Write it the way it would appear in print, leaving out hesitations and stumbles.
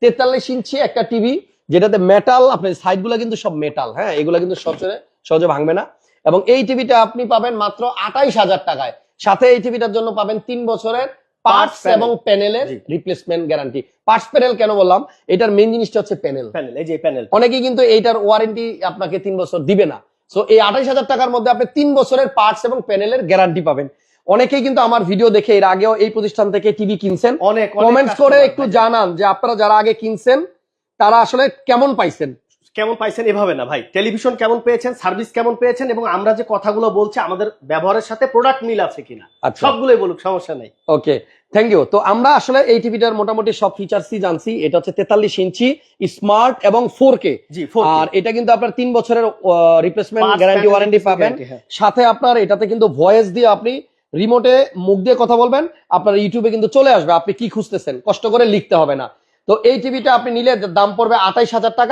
43 ইঞ্চি একটা টিভি, যেটাতে মেটাল, আপনার সাইড গুলা কিন্তু সব মেটাল, হ্যাঁ, এগুলা কিন্তু সহজে ভাঙবে না। এবং এই টিভিটা আপনি পাবেন মাত্র 28,000 টাকায়। সাথে এই টিভিটার জন্য পাবেন 3 বছরের পার্টস এবং প্যানেলের রিপ্লেসমেন্ট গ্যারান্টি। পার্টস প্যানেল কেন বললাম, এটার মেইন জিনিসটা হচ্ছে প্যানেল। এই যে প্যানেল, অনেকেই কিন্তু এইটার ওয়ারেন্টি আপনাকে 3 বছর দিবে না। সো এই 28,000 টাকার মধ্যে আপনি 3 বছরের পার্টস এবং প্যানেলের গ্যারান্টি পাবেন। অনেকেই কিন্তু আমার ভিডিও দেখে এর আগেও এই প্রতিষ্ঠান থেকে টিভি কিনছেন, কমেন্টস করে একটু জানান যে আপনারা যারা আগে কিনছেন তারা আসলে কেমন পাইছেন। এভাবে না ভাই, টেলিভিশন কেমন পেয়েছেন, সার্ভিস কেমন পেয়েছেন, এবং আমরা যে কথাগুলো বলছি আমাদের ব্যবহারের সাথে প্রোডাক্ট মিল আছে কিনা, সবগুলোই বলুক, সমস্যা নাই। ওকে, থ্যাংক ইউ। তো আমরা আসলে এই টিভিটার মোটামুটি সব ফিচারসই জানছি। এটা হচ্ছে 43 ইঞ্চি স্মার্ট এবং 4K, আর এটা কিন্তু আপনার 3 বছরের রিপ্লেসমেন্ট গ্যারান্টি ওয়ারেন্টি পাবেন। সাথে আপনার এটাতে কিন্তু ভয়েস দিয়ে আপনি রিমোটে মুখ দিয়ে কথা বলবেন, আপনার ইউটিউবে কিন্তু চলে আসবে, আপনি কি খুঁজতেছেন কষ্ট করে লিখতে হবে না। তো এই টিভিটা আপনি নিলে দাম পড়বে 28,000 টাকা।